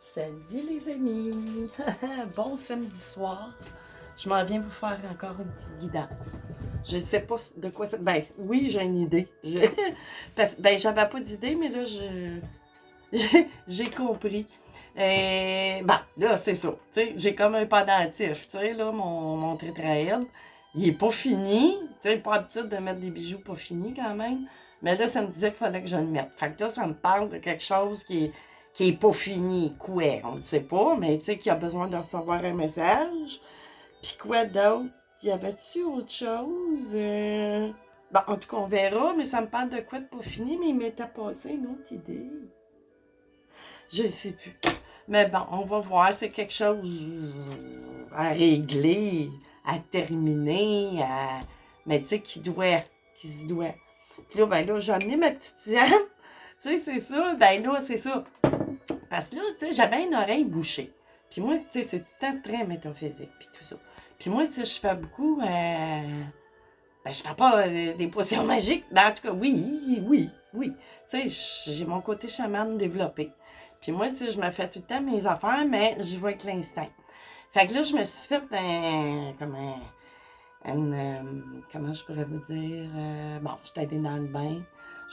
Salut les amis! Bon samedi soir. Je m'en viens vous faire encore une petite guidance. Je sais pas de quoi ça... Ben oui, j'ai une idée. J'avais pas d'idée, mais là, j'ai compris. Là, c'est ça. Tu sais, j'ai comme un pendentif. Tu sais, là, mon tétraèdre, il est pas fini. Tu sais, pas habitude de mettre des bijoux pas finis quand même. Mais là, ça me disait qu'il fallait que je le mette. Fait que là, ça me parle de quelque chose qui est pas fini. Quoi? On ne sait pas, mais tu sais, qui a besoin de recevoir un message. Puis quoi d'autre? Y avait-tu autre chose? Bon, en tout cas, on verra, mais ça me parle de quoi de pas fini, mais il m'était passé une autre idée. Je ne sais plus. Mais bon, on va voir, c'est quelque chose à régler, à terminer, mais tu sais, qui se doit. Puis là, ben là, j'ai amené ma petite Diane. Tu sais, c'est ça. Ben là, c'est ça. Parce que là, tu sais, j'avais une oreille bouchée. Puis moi, tu sais, c'est tout le temps très métaphysique, puis tout ça. Puis moi, tu sais, je fais beaucoup... je fais pas des potions magiques. Ben, en tout cas, oui. Tu sais, j'ai mon côté chaman développé. Puis moi, tu sais, je me fais tout le temps mes affaires, mais j'y vais avec l'instinct. Fait que là, je me suis fait comment je pourrais vous dire, je suis allée dans le bain.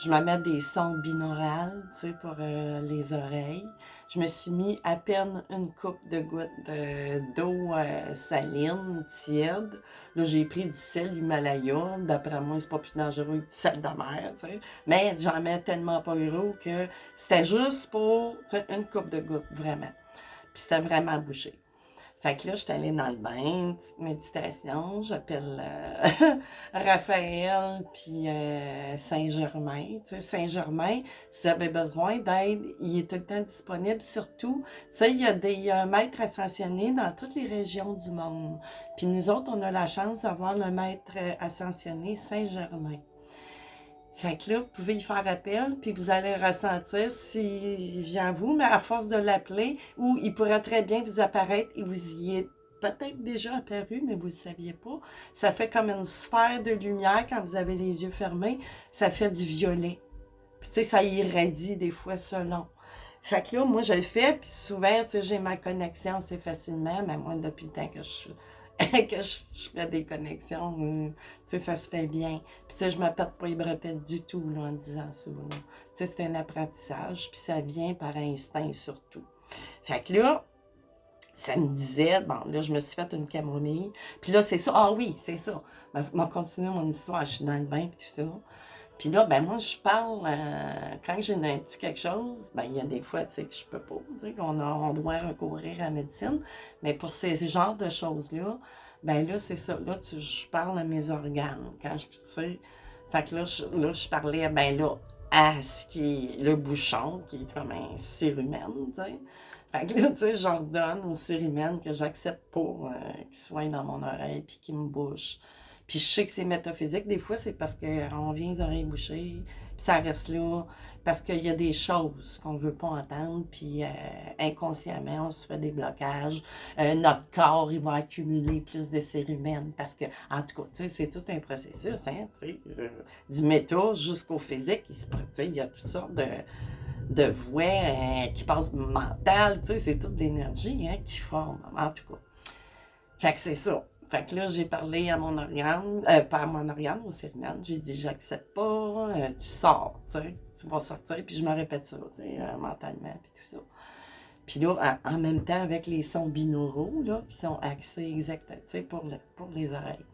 Je me mets des sons binaurales, tu sais, pour les oreilles. Je me suis mis à peine une coupe de gouttes d'eau saline, tiède. Là, j'ai pris du sel Himalaya. D'après moi, c'est pas plus dangereux que du sel de mer, tu sais. Mais j'en mets tellement pas gros que c'était juste pour, tu sais, une coupe de gouttes, vraiment. Puis c'était vraiment bouché. Fait que là, je suis allée dans le bain, une petite méditation. J'appelle Raphaël puis Saint-Germain. Tu sais, Saint-Germain, si vous avez besoin d'aide, il est tout le temps disponible. Surtout, tu sais, il y a un maître ascensionné dans toutes les régions du monde. Puis nous autres, on a la chance d'avoir le maître ascensionné Saint-Germain. Fait que là, vous pouvez y faire appel, puis vous allez ressentir s'il vient à vous, mais à force de l'appeler, ou il pourrait très bien vous apparaître et vous y êtes peut-être déjà apparu, mais vous ne le saviez pas. Ça fait comme une sphère de lumière quand vous avez les yeux fermés. Ça fait du violet. Puis tu sais, ça irradie des fois selon. Fait que là, moi, je le fais, puis souvent, tu sais, j'ai ma connexion assez facilement, mais moi, depuis le temps que je fais des connexions, tu sais, ça se fait bien. Puis tu sais, je me pète pas les bretelles du tout, là, en disant ça, là. Tu sais, c'est un apprentissage, puis ça vient par instinct surtout. Fait que là, ça me disait, bon, là, je me suis fait une camomille. Puis là, c'est ça. Ah oui, c'est ça. Je vais continuer mon histoire. Je suis dans le bain, puis tout ça. Puis là, ben moi, je parle, quand j'ai un petit quelque chose, ben il y a des fois, tu sais, que je peux pas, tu sais, on doit recourir à la médecine. Mais pour ces genres de choses-là, ben là, c'est ça. Là, je parle à mes organes. Quand je, tu sais, fait que je parlais, ben là, à ce qui est le bouchon, qui est comme un cérumen, tu sais. Fait que là, tu sais, j'ordonne au cérumen que j'accepte pas qu'il soit dans mon oreille puis qu'il me bouche. Puis je sais que c'est métaphysique. Des fois, c'est parce qu'on vient les oreilles bouchées, puis ça reste là, parce qu'il y a des choses qu'on ne veut pas entendre, puis inconsciemment, on se fait des blocages. Notre corps, il va accumuler plus de cérumen, parce que, en tout cas, tu sais, c'est tout un processus, hein, tu sais, du méta jusqu'au physique, tu sais, il y a toutes sortes de voies qui passent mentales, tu sais, c'est toute l'énergie hein, qui forme, en tout cas. Fait que c'est ça. Fait que là, j'ai parlé à mon organe, pas à mon organe, au cérumen. J'ai dit, j'accepte pas, tu sors, tu sais, tu vas sortir, puis je me répète ça, tu sais, mentalement, puis tout ça. Puis là, en même temps, avec les sons binauraux, là, qui sont axés exactement, tu sais, pour les oreilles.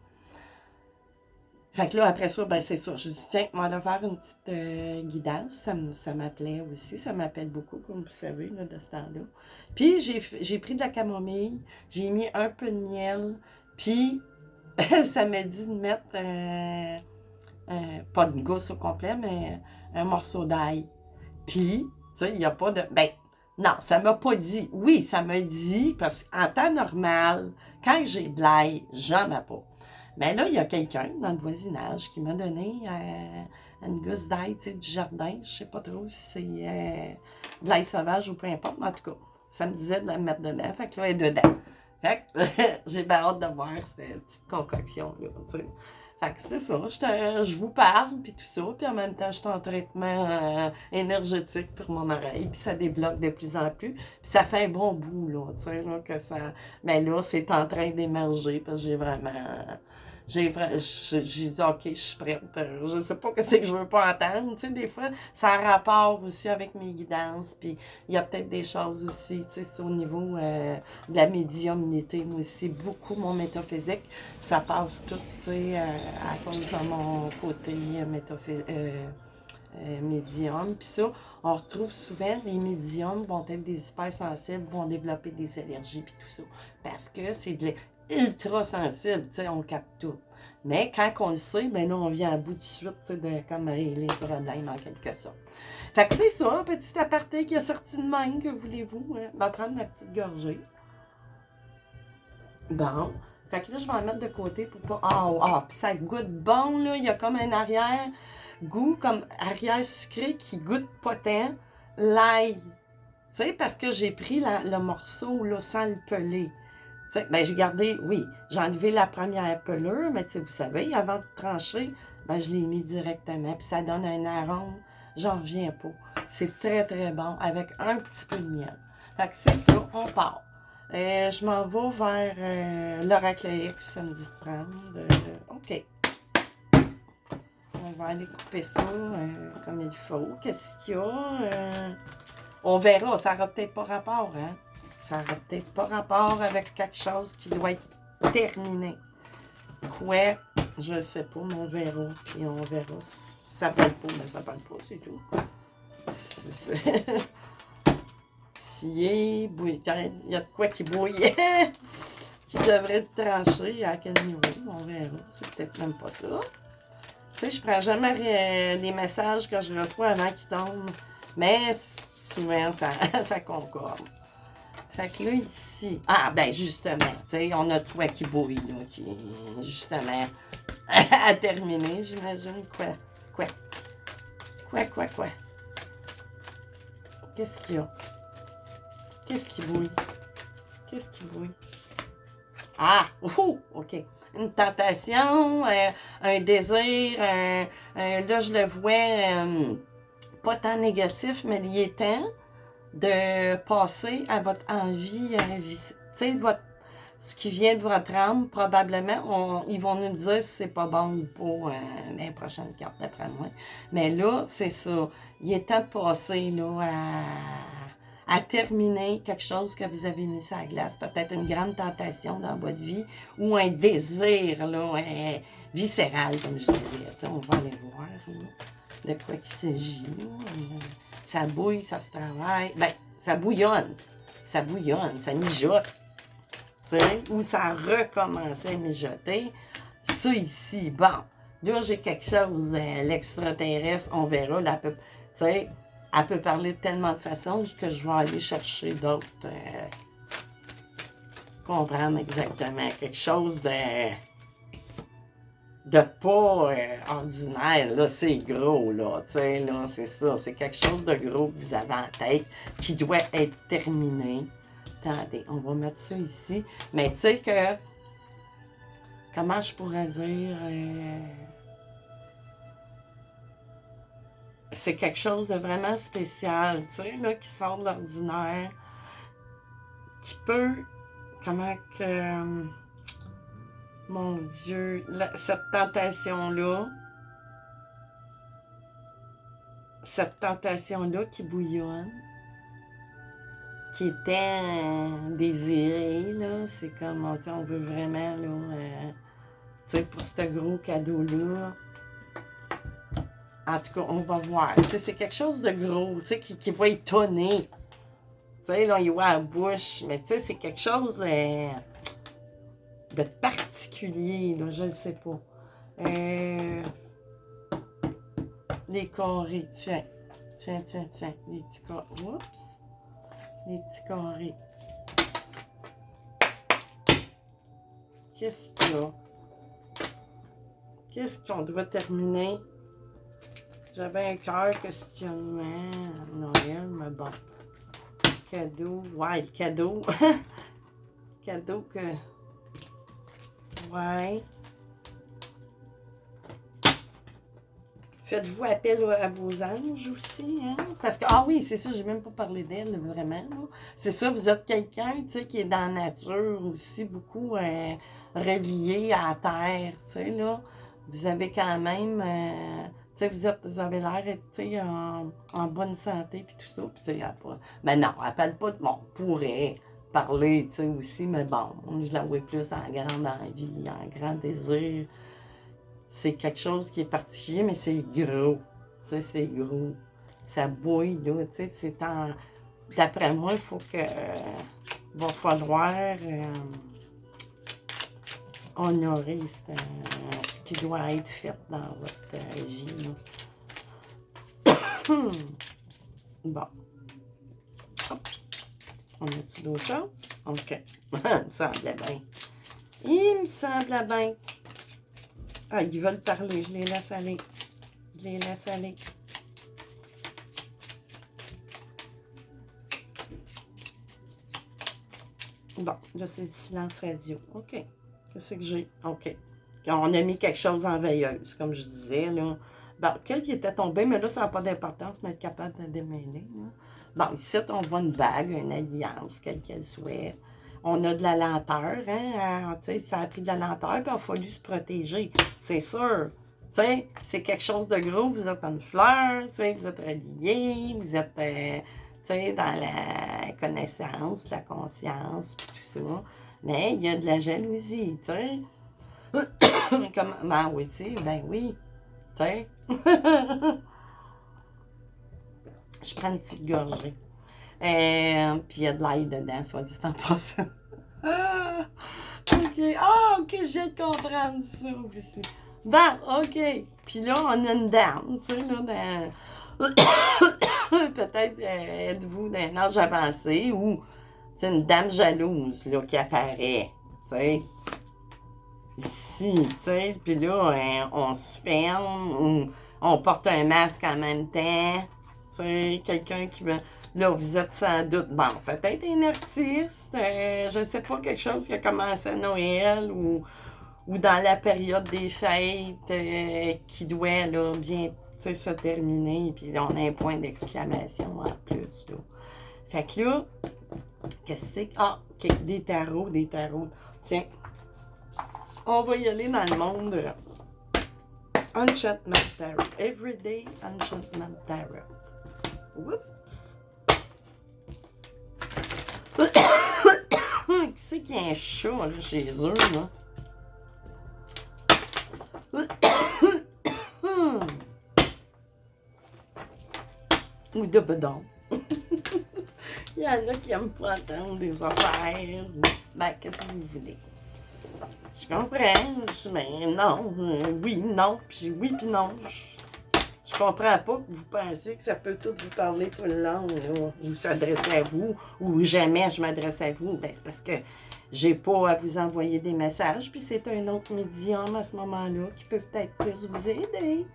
Fait que là, après ça, ben c'est ça. Je dis, tiens, on va faire une petite guidance. Ça m'appelait aussi. Ça m'appelle beaucoup, comme vous savez, là, de ce temps-là. Puis, j'ai pris de la camomille. J'ai mis un peu de miel. Puis, ça m'a dit de mettre pas de gousse au complet, mais un morceau d'ail. Puis, tu sais, il n'y a pas de... Ben, non, ça m'a pas dit. Oui, ça m'a dit, parce qu'en temps normal, quand j'ai de l'ail, j'en ai pas. Mais là, il y a quelqu'un dans le voisinage qui m'a donné une gousse d'ail, tu sais, du jardin. Je sais pas trop si c'est de l'ail sauvage ou peu importe, mais en tout cas, ça me disait de la mettre dedans. Fait que là, elle est dedans. Fait que j'ai bien hâte de voir cette petite concoction-là, tu sais. Fait que c'est ça, je vous parle, puis tout ça, puis en même temps, je suis en traitement énergétique pour mon oreille, puis ça débloque de plus en plus, puis ça fait un bon bout, là, tu sais, là, que ça... Mais là, c'est en train d'émerger, parce que j'ai vraiment... J'ai dit, OK, je suis prête. Je sais pas ce que je veux pas entendre. Tu sais, des fois, ça a rapport aussi avec mes guidances. Puis, il y a peut-être des choses aussi, tu sais, c'est au niveau de la médiumnité. Moi aussi, beaucoup mon métaphysique, ça passe tout, tu sais, à cause de mon côté médium. Puis ça, on retrouve souvent les médiums vont être des hypersensibles, vont développer des allergies, puis tout ça. Parce que c'est de ultra sensible, tu sais, on capte tout. Mais quand on le sait, ben là, on vient à bout de suite, tu sais, de comme régler le problème en quelque sorte. Fait que c'est ça, un petit aparté qui a sorti de même, que voulez-vous? Hein? Je vais prendre ma petite gorgée. Bon. Fait que là, je vais en mettre de côté pour pas... puis ça goûte bon, là. Il y a comme un arrière-goût, comme arrière sucré qui goûte pas tant. L'ail. Tu sais, parce que j'ai pris le morceau, là, sans le peler. Tu sais, ben j'ai gardé, oui, j'ai enlevé la première pelure, mais tu sais, vous savez, avant de trancher, ben je l'ai mis directement, puis ça donne un arôme, j'en reviens pas. C'est très, très bon, avec un petit peu de miel. Fait que c'est ça, on part. Je m'en vais vers l'Oracle X, ça me dit de prendre. OK. On va aller couper ça comme il faut. Qu'est-ce qu'il y a? On verra, ça n'aura peut-être pas rapport, hein? Ça n'aura peut-être pas rapport avec quelque chose qui doit être terminé. Quoi? Je ne sais pas, mais on verra. Puis on verra. Si ça parle pas, mais ça parle pas, c'est tout. S'il est bouillant, il y a de quoi qui bouille, qui devrait être tranché à quel niveau, on verra. C'est peut-être même pas ça. Tu sais, je prends jamais les messages que je reçois avant qu'ils tombent, mais souvent, ça concorde. Fait que là, ici... Ah, ben justement, tu sais, on a de quoi qui bouille, là, qui est justement à terminer, j'imagine. Quoi? Qu'est-ce qu'il y a? Qu'est-ce qui bouille? Qu'est-ce qui bouille? Ah! OK. Une tentation, un désir, là, je le vois pas tant négatif, mais il est temps de passer à votre envie, tu sais, ce qui vient de votre âme, probablement, ils vont nous dire si c'est pas bon ou pas les prochaines cartes, d'après moi. Mais là, c'est ça. Il est temps de passer là, à terminer quelque chose que vous avez mis sur la glace. Peut-être une grande tentation dans votre vie ou un désir là, viscéral, comme je disais. Tu sais, on va aller voir là, de quoi il s'agit. Ça bouille, ça se travaille. Ben, ça bouillonne, ça mijote. Ou ça recommençait à mijoter. Ça ici, bon, là j'ai quelque chose, l'extraterrestre, on verra. Là, elle peut parler de tellement de façons que je vais aller chercher d'autres. Comprendre exactement quelque chose de pas ordinaire, là, c'est gros, là, tu sais, là, c'est ça, c'est quelque chose de gros que vous avez en tête, qui doit être terminé. Attendez, on va mettre ça ici, mais tu sais que, comment je pourrais dire, c'est quelque chose de vraiment spécial, tu sais, là, qui sort de l'ordinaire, qui peut, comment que, mon Dieu, cette tentation-là qui bouillonne, qui était désirée, là, c'est comme, on veut vraiment, là, tu sais, pour ce gros cadeau-là. En tout cas, on va voir. Tu sais, c'est quelque chose de gros, tu sais, qui va étonner. Tu sais, là, il voit à la bouche, mais tu sais, c'est quelque chose de particulier, là, je ne sais pas. Des carrés, tiens. Tiens, des petits carrés. Oups. Des petits carrés. Qu'est-ce qu'il y a? Qu'est-ce qu'on doit terminer? J'avais un cœur questionnement à Noël, mais bon. Cadeau. Ouais, le cadeau. Cadeau que... Ouais. Faites-vous appel à vos anges aussi, hein? Parce que, ah oui, c'est ça, j'ai même pas parlé d'elle, vraiment. C'est ça, vous êtes quelqu'un, tu sais, qui est dans la nature aussi, beaucoup relié à la terre, tu sais, là. Vous avez quand même, tu sais, vous avez l'air, tu sais, en bonne santé, puis tout ça. Puis, tu sais, elle pas... Mais non, elle parle pas de... Bon, on pourrait parler, tu sais, aussi, mais bon, je la vois plus en grande envie, en grand désir. C'est quelque chose qui est particulier, mais c'est gros. Tu sais, c'est gros. Ça bouille, là. Tu sais, c'est en... D'après moi, il faut que... va falloir honorer ce qui doit être fait dans votre vie, là. Bon. Hop. On a-tu d'autres choses? OK. Il me semblait bien. Il me semblait bien. Ah, ils veulent parler. Je les laisse aller. Je les laisse aller. Bon, là, c'est le silence radio. OK. Qu'est-ce que j'ai? OK. On a mis quelque chose en veilleuse, comme je disais, là. Bon, quel qui était tombé, mais là, ça n'a pas d'importance, mais être capable de démêler, là. Bon, ici, on voit une bague, une alliance, quelle qu'elle soit. On a de la lenteur, hein? Tu sais, ça a pris de la lenteur, puis il a fallu se protéger. C'est sûr. Tu sais, c'est quelque chose de gros, vous êtes une fleur, tu sais, vous êtes reliés, vous êtes, tu sais, dans la connaissance, la conscience, puis tout ça. Mais il y a de la jalousie, tu sais. Comme, ben oui, tu sais, ben oui, tu sais. Je prends une petite gorgée. Puis il y a de l'ail dedans, soit dit en passant. OK. Ah, OK, j'ai de comprendre ça aussi. Bon, OK. Puis là, on a une dame, tu sais, là, peut-être êtes-vous d'un âge avancé ou c'est une dame jalouse, là, qui apparaît, tu sais. Ici, tu sais. Puis là, on se ferme, on porte un masque en même temps. Tu sais, quelqu'un qui va... Là, vous êtes sans doute, bon, peut-être un artiste, je sais pas, quelque chose qui a commencé à Noël ou dans la période des fêtes qui doit, là, bien, tu sais, se terminer. Puis on a un point d'exclamation en plus, là. Fait que là, qu'est-ce que c'est? Ah, OK, des tarots, des tarots. Tiens, on va y aller dans le monde Enchantment Tarot. Everyday Enchantment Tarot. Oups! Qui c'est qu'il y a un chat là, chez eux, là? Ou de bedon. Il y en a qui n'aiment pas entendre des affaires. Ben, qu'est-ce que vous voulez? Je comprends, mais non, oui, non, puis oui, puis non. Je comprends pas que vous pensez que ça peut tout vous parler tout le long, là, ou s'adresser à vous, ou jamais je m'adresse à vous. Ben, c'est parce que j'ai pas à vous envoyer des messages, puis c'est un autre médium à ce moment-là qui peut peut-être plus vous aider.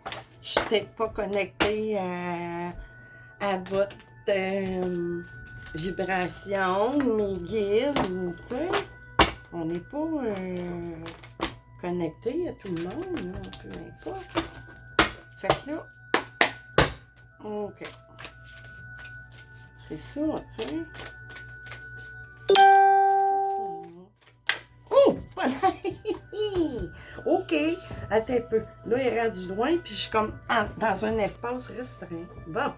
Je suis peut-être pas connectée à votre vibration, mes guides, ou tu sais. On n'est pas connecté à tout le monde, là, peu importe. Fait que là, OK. C'est ça, tu sais. Qu'est-ce qu'on a? Oh! Voilà! OK. Attends un peu. Là, il est rendu loin, puis je suis comme dans un espace restreint. Bon,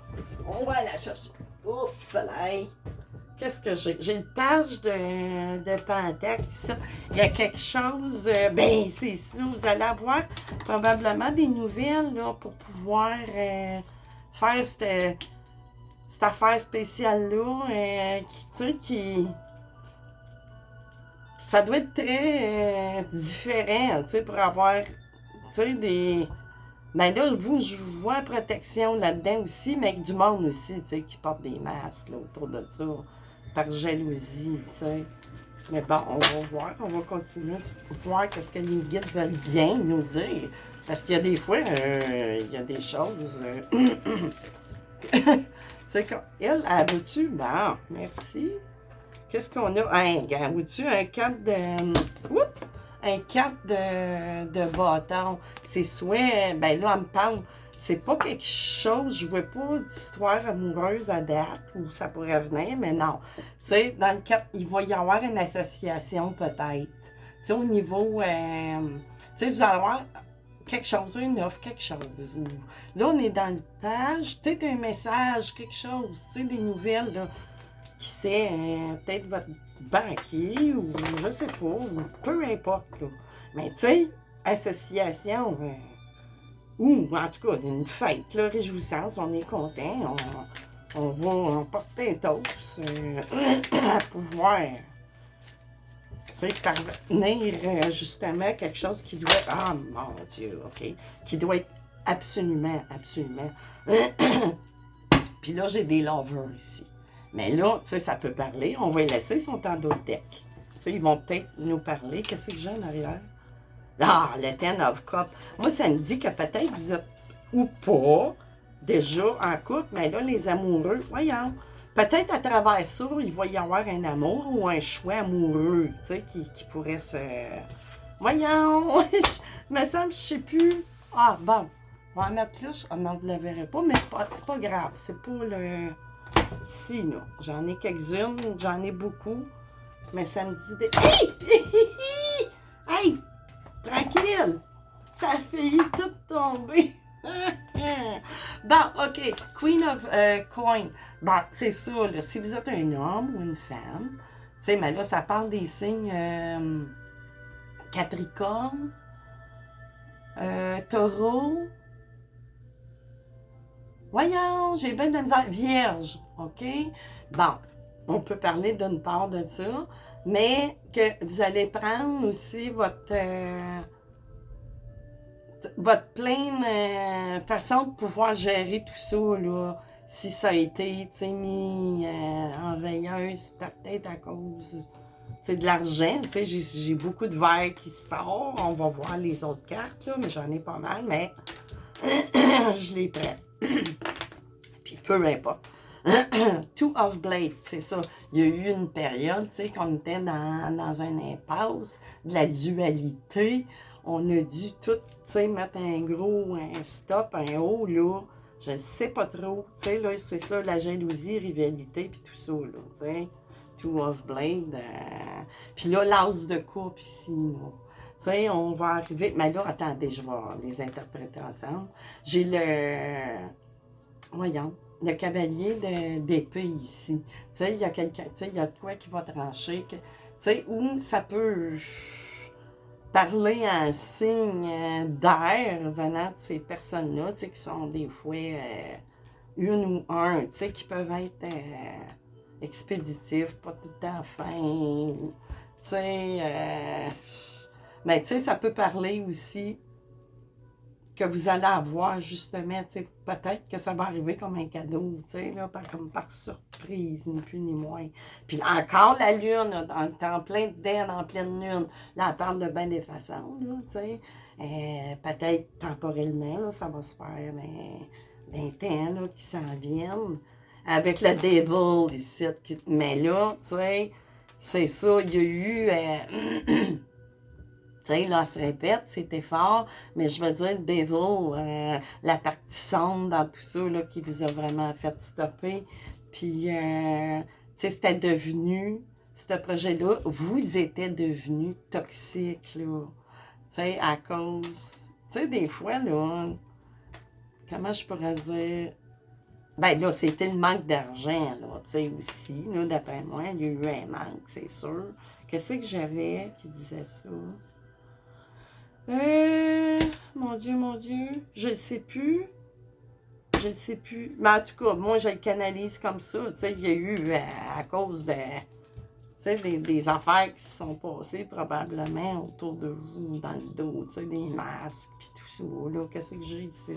on va aller chercher. Oh, voilà! Qu'est-ce que j'ai? J'ai une page de Pentacle. Il y a quelque chose, ben c'est ça, vous allez avoir probablement des nouvelles là, pour pouvoir faire cette affaire spéciale-là, qui, tu sais, qui... Ça doit être très différent, tu sais, pour avoir, tu sais, des... Ben là, vous, je vous vois protection là-dedans aussi, mais avec du monde aussi, tu sais, qui porte des masques là, autour de ça. Par jalousie, tu sais. Mais bon, on va voir, on va continuer de voir qu'est-ce que les guides veulent bien nous dire. Parce qu'il y a des fois, il y a des choses... tu sais, elle veut-tu? Bon, merci. Qu'est-ce qu'on a? Un, veux-tu un cadre de... un cadre de bâton. C'est soit... Ben là, elle me parle c'est pas quelque chose, je vois pas d'histoire amoureuse à date où ça pourrait venir, mais non. Tu sais, dans le cas, il va y avoir une association peut-être. Tu sais, au niveau, tu sais, vous allez avoir quelque chose, une offre, quelque chose. Là, on est dans une page, peut-être un message, quelque chose, tu sais, des nouvelles, là. Qui sait, peut-être votre banquier ou je sais pas, ou peu importe, là. Mais tu sais, association, ou en tout cas, une fête, là, réjouissance, on est content, on va emporter un toast à pouvoir, tu sais, parvenir justement à quelque chose qui doit être, ah mon Dieu, OK, qui doit être absolument, absolument. Puis là, j'ai des lovers ici. Mais là, tu sais, ça peut parler. On va les laisser, ils sont en d'autres decks. Tu sais, ils vont peut-être nous parler. Qu'est-ce que j'ai en arrière? Ah, le Ten of Cups. Moi, ça me dit que peut-être vous êtes ou pas déjà en couple, mais là, les amoureux, voyons. Peut-être à travers ça, il va y avoir un amour ou un choix amoureux, tu sais, qui pourrait se... Voyons, me semble, je sais plus. Ah, bon, on va en mettre là. Non, vous ne la verrez pas, mais c'est pas grave. C'est pas le... C'est ici, là. J'en ai quelques-unes, j'en ai beaucoup. Mais ça me dit des... Hey! Hey! Tranquille! Ça a failli tout tomber. Bon, OK. Queen of Coin. Bon, c'est ça, là. Si vous êtes un homme ou une femme, tu sais, mais là, ça parle des signes Capricorne, Taureau. Voyons, j'ai bien de la misère. Vierge, OK? Bon, on peut parler d'une part de ça, mais que vous allez prendre aussi votre pleine façon de pouvoir gérer tout ça, là. Si ça a été, tu sais, mis en veilleuse, peut-être à cause, tu sais, de l'argent. Tu sais, j'ai beaucoup de verre qui sort. On va voir les autres cartes, là, mais j'en ai pas mal, mais je les prends. Puis peu importe. Two of Blades, c'est ça. Il y a eu une période, tu sais, qu'on était dans un impasse, de la dualité. On a dû tout, tu sais, mettre un stop, un haut, là. Je ne sais pas trop. Tu sais, là, c'est ça, la jalousie, rivalité, puis tout ça, là, tu sais. Two of Blades. Puis là, l'as de coupe ici, là. Tu sais, on va arriver... Mais là, attendez, je vais les interpréter ensemble. J'ai le... Voyons. Le cavalier d'épée ici. Tu sais, il y a quelqu'un, tu sais, il y a de quoi qui va trancher. Tu sais, où ça peut parler en signe d'air venant de ces personnes-là, tu sais, qui sont des fois une ou un, tu sais, qui peuvent être expéditifs, pas tout le temps fins. Tu sais, mais tu sais, ça peut parler aussi que vous allez avoir, justement, tu sais, peut-être que ça va arriver comme un cadeau, tu sais, là, comme par surprise, ni plus ni moins. Puis encore la lune, en plein dedans, en pleine lune, là, elle parle de bien des façons, là, tu sais. Peut-être temporellement, là, ça va se faire dans temps, là, qui s'en viennent. Avec le devil ici, mais là, tu sais, c'est ça, il y a eu... Tu sais, là, elle se répète, c'était fort, mais je veux dire, Devil, la partie sombre dans tout ça, là, qui vous a vraiment fait stopper. Puis, tu sais, c'était devenu, ce projet-là, vous étiez devenu toxique, là. Tu sais, à cause, tu sais, des fois, là, comment je pourrais dire? Ben là, c'était le manque d'argent, là, tu sais, aussi, là, d'après moi, il y a eu un manque, c'est sûr. Qu'est-ce que j'avais qui disait ça? Mon Dieu, je ne sais plus. Je ne sais plus. Mais en tout cas, moi, je le canalise comme ça. Tu sais, il y a eu, à cause de, tu sais, des affaires qui se sont passées probablement autour de vous, dans le dos, tu sais, des masques, puis tout ça, là. Qu'est-ce que j'ai ici?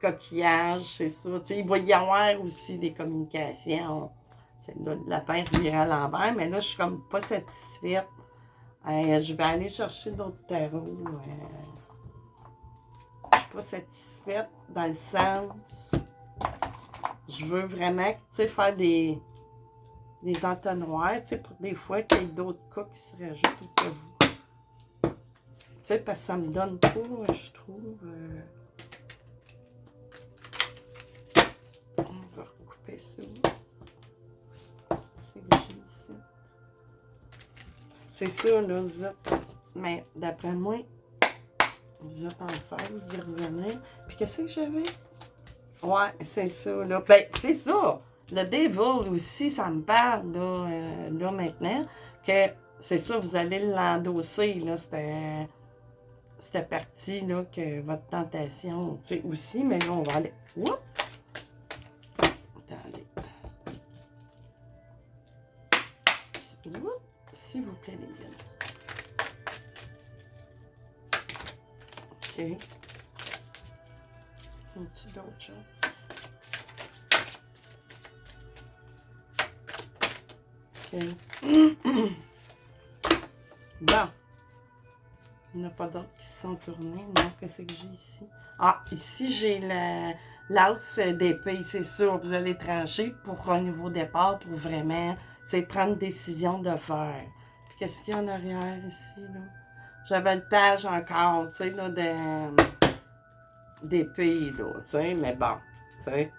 Coquillage, c'est ça. Tu sais, il va y avoir aussi des communications. C'est le lapin viré à l'envers, mais là, je suis comme pas satisfaite. Je vais aller chercher d'autres tarots. Je suis pas satisfaite dans le sens. Je veux vraiment, tu sais, faire des entonnoirs, tu sais, pour des fois qu'il y ait d'autres cas qui se rajoutent au cas où. Tu sais, parce que ça me donne pas, je trouve. ça. C'est que j'ai ici. C'est ça, là, vous êtes. Mais d'après moi, vous êtes en phase d'y revenir. Puis qu'est-ce que j'avais? Ouais, c'est ça, là. Ben, c'est ça. Le Devil aussi, ça me parle, là maintenant, que c'est ça, vous allez l'endosser, là, cette partie, là, que votre tentation, tu sais, aussi, mais là, on va aller... Oups! Attendez. Oups! S'il vous plaît, les gars. OK. As-tu d'autres choses? OK. Bon. Il n'y en a pas d'autres qui se sont tournés. Non, qu'est-ce que j'ai ici? Ah, ici, j'ai l'as d'épée, c'est sûr. Vous allez trancher pour un nouveau départ, pour vraiment, prendre une décision de faire. Puis qu'est-ce qu'il y a en arrière ici, là? J'avais une page encore, tu sais, là, d'épée, là, tu sais, mais bon, tu sais.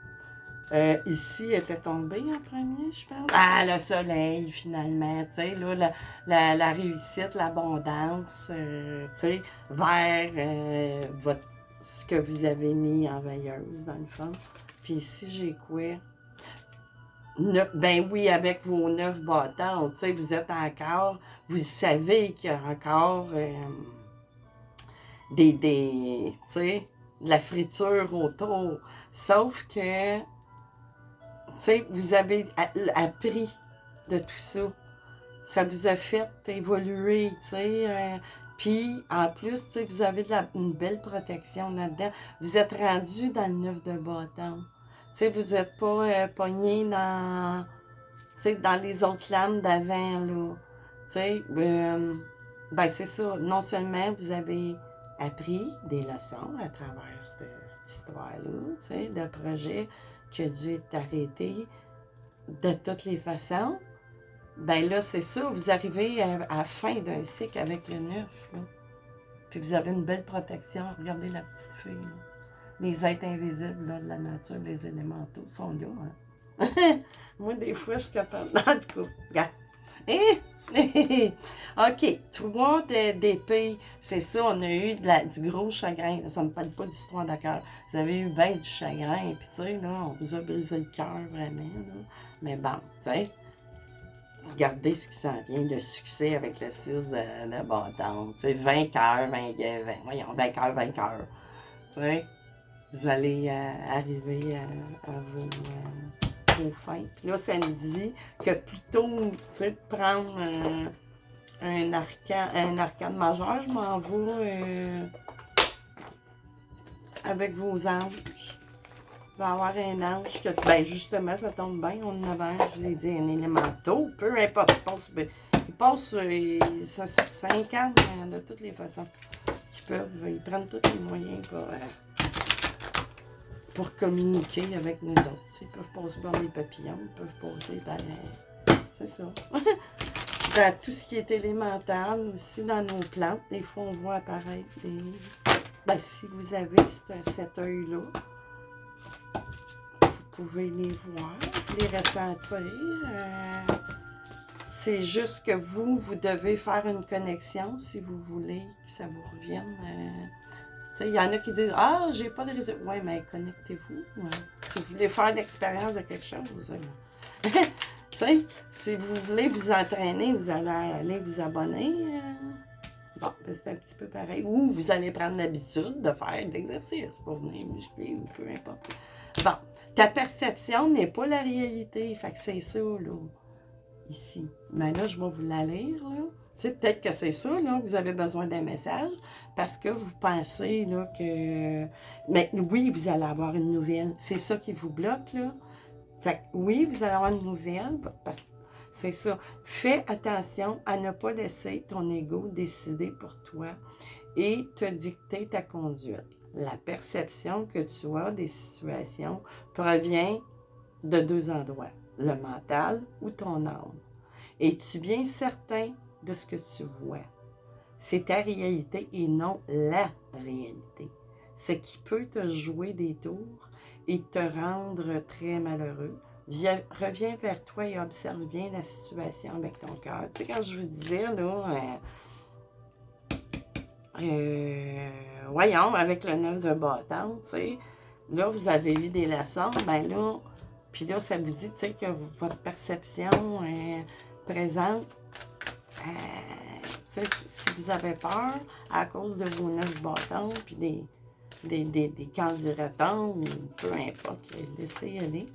Ici, elle était tombée en premier, je pense. Ah, le soleil, finalement, tu sais, là, la réussite, l'abondance, tu sais, vers ce que vous avez mis en veilleuse, dans le fond. Puis ici, j'ai quoi? Ben oui, avec vos 9 bâtons, tu sais, vous êtes encore, vous savez qu'il y a encore tu sais, de la friture autour. Sauf que tu sais, vous avez appris de tout ça. Ça vous a fait évoluer, tu sais. Puis, en plus, tu sais, vous avez une belle protection là-dedans. Vous êtes rendu dans le 9 de bâton. Tu sais, vous n'êtes pas pogné dans les autres lames d'avant, là. Tu sais, ben c'est ça. Non seulement vous avez appris des leçons à travers cette histoire-là, tu sais, de projet qui a dû être arrêté de toutes les façons, ben là, c'est ça, vous arrivez à la fin d'un cycle avec le 9, là. Puis vous avez une belle protection. Regardez la petite fille, là. Les êtres invisibles, là, de la nature, les élémentaux sont là, hein. Moi, des fois, je suis capable. En tout cas, regarde. OK, 3 d'épée, c'est ça, on a eu du gros chagrin. Ça ne me parle pas d'histoire de cœur. Vous avez eu bien du chagrin, puis tu sais, là, on vous a brisé le cœur, vraiment, là. Mais bon, tu sais, regardez ce qui s'en vient, le succès avec le 6 de bâton. Tu sais, vainqueur, voyons, vainqueur. Tu sais, vous allez arriver à vos fins. Puis là, ça me dit que plutôt, tu sais, de prendre un arcane majeur, je m'en vais avec vos anges. Il va y avoir un ange que, ben justement, ça tombe bien, on en avait un, je vous ai dit, un élémental, peu importe, il passe, ça s'incarne de toutes les façons ils prennent tous les moyens pour communiquer avec nous autres. Ils peuvent passer par les papillons, ils peuvent passer par... c'est ça. Dans tout ce qui est élémental, aussi dans nos plantes, des fois on voit apparaître des... Ben, si vous avez cet œil-là, vous pouvez les voir, les ressentir. C'est juste que vous devez faire une connexion si vous voulez que ça vous revienne. Il y en a qui disent « Ah, j'ai pas de réseau. » Oui, mais connectez-vous. Ouais. Si vous voulez faire l'expérience de quelque chose. Si vous voulez vous entraîner, vous allez aller vous abonner. Bon, ben c'est un petit peu pareil. Ou vous allez prendre l'habitude de faire de l'exercice pour venir muscler ou peu importe. Bon, ta perception n'est pas la réalité. Fait que c'est ça, là, ici. Mais là, je vais vous la lire, là. Peut-être que c'est ça, là, que vous avez besoin d'un message, parce que vous pensez, là, que... Mais oui, vous allez avoir une nouvelle. C'est ça qui vous bloque, là. Fait que oui, vous allez avoir une nouvelle, parce que c'est ça. Fais attention à ne pas laisser ton ego décider pour toi et te dicter ta conduite. La perception que tu as des situations provient de 2 endroits, le mental ou ton âme. Es-tu bien certain de ce que tu vois? C'est ta réalité et non la réalité. Ce qui peut te jouer des tours et te rendre très malheureux Reviens vers toi et observe bien la situation avec ton cœur. Tu sais, quand je vous disais, là, voyons, avec le 9 de bâton, tu sais, là, vous avez eu des leçons, ben là, puis là, ça vous dit, tu sais, que votre perception présente, tu sais, si vous avez peur, à cause de vos 9 bâtons, puis des candidatants, ou peu importe, laissez aller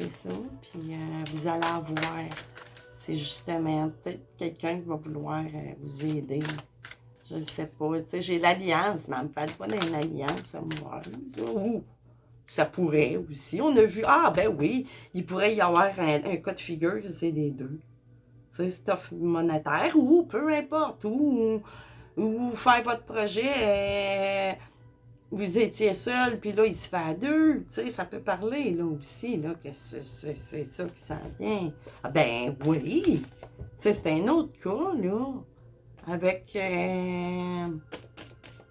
ça, puis vous allez avoir, c'est justement peut-être quelqu'un qui va vouloir vous aider. Je ne sais pas, tu sais, j'ai l'alliance, mais elle ne me parle pas d'une alliance amoureuse, ou ça pourrait aussi. On a vu, ah ben oui, il pourrait y avoir un cas de figure, c'est les deux. Tu sais, stuff monétaire, ou peu importe, ou faire votre projet, vous étiez seul, puis là, il se fait à deux. Tu sais, ça peut parler, là, aussi, là, que c'est ça qui s'en vient. Ah ben oui! Tu sais, c'est un autre cas, là, avec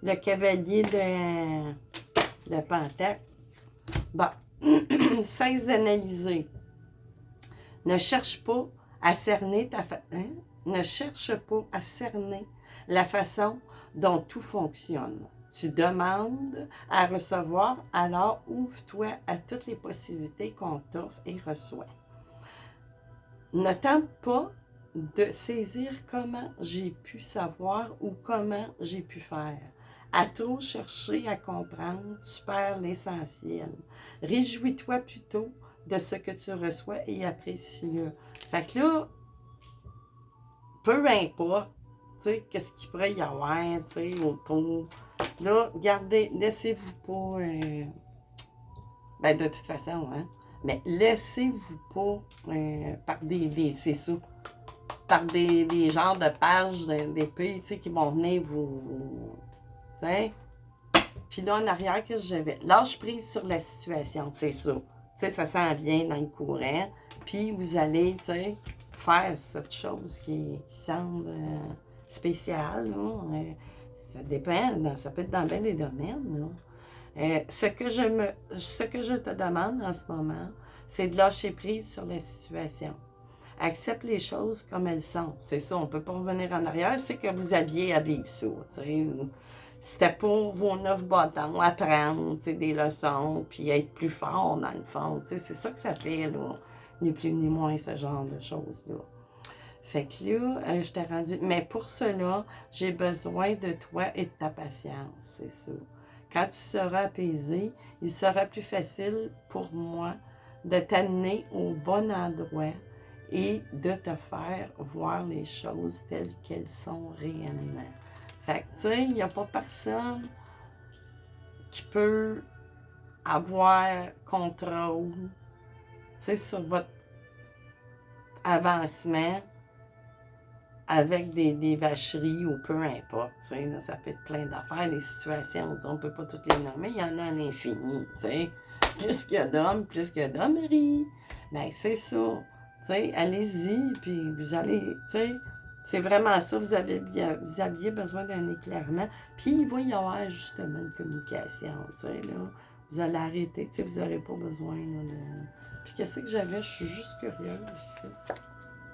le cavalier de Pentacle. Bon, cesse d'analyser. Ne cherche pas à cerner Ne cherche pas à cerner la façon dont tout fonctionne. Tu demandes à recevoir, alors ouvre-toi à toutes les possibilités qu'on t'offre et reçoit. Ne tente pas de saisir comment j'ai pu savoir ou comment j'ai pu faire. À trop chercher à comprendre, tu perds l'essentiel. Réjouis-toi plutôt de ce que tu reçois et apprécie-le. Fait que là, peu importe, tu sais, qu'est-ce qu'il pourrait y avoir, tu sais, autour. Là, gardez, laissez-vous pas, ben de toute façon, hein, mais laissez-vous pas par c'est ça, par des genres de pages d'épée, tu sais, qui vont venir vous tu sais. Puis là, en arrière, qu'est-ce que j'avais? Lâche prise sur la situation, c'est ça. Tu sais, ça s'en vient dans le courant. Puis vous allez, tu sais, faire cette chose qui semble spéciale, là. Ça dépend, ça peut être dans bien des domaines, là. Ce que je te demande en ce moment, c'est de lâcher prise sur la situation. Accepte les choses comme elles sont. C'est ça, on ne peut pas revenir en arrière, c'est que vous aviez à vivre ça, tu sais. C'était pour vos 9 bâtons, apprendre des leçons, puis être plus fort dans le fond. C'est ça que ça fait, là, ni plus ni moins, ce genre de choses-là. Fait que là, je t'ai rendu. Mais pour cela, j'ai besoin de toi et de ta patience, c'est ça. Quand tu seras apaisé, il sera plus facile pour moi de t'amener au bon endroit et de te faire voir les choses telles qu'elles sont réellement. Fait que, tu sais, il n'y a pas personne qui peut avoir contrôle, tu sais, sur votre avancement avec des vacheries ou peu importe, tu sais, là, ça peut être plein d'affaires, les situations, on ne peut pas toutes les nommer, il y en a un infini, tu sais. Plus qu'il y a d'hommes, plus qu'il y a d'hommeries. Ben, c'est ça, tu sais, allez-y, puis vous allez, tu sais, c'est vraiment ça, vous aviez besoin d'un éclairement, puis il va y avoir justement une communication, tu sais, là, vous allez arrêter, tu sais, vous n'aurez pas besoin, là, de... Puis qu'est-ce que j'avais, je suis juste curieuse, ça.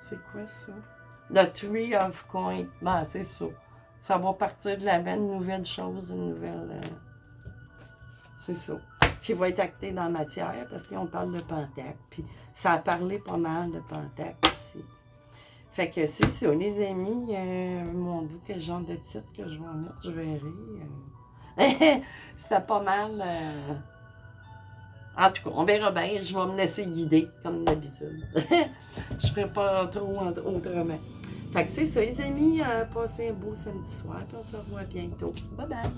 C'est quoi ça? The Tree of Coin. Ben, c'est ça. Ça va partir de la veine, une nouvelle chose, une nouvelle... c'est ça. Qui va être acté dans la matière, parce qu'on parle de Pentacle. Puis ça a parlé pas mal de Pentacle aussi. Fait que c'est ça, les amis. Mon Dieu, quel genre de titre que je vais en mettre, je verrai. C'était pas mal... En tout cas, on verra bien. Je vais me laisser guider, comme d'habitude. Je ne ferai pas trop autrement. Fait que c'est ça, les amis. Passez un beau samedi soir. Puis on se revoit bientôt. Bye bye!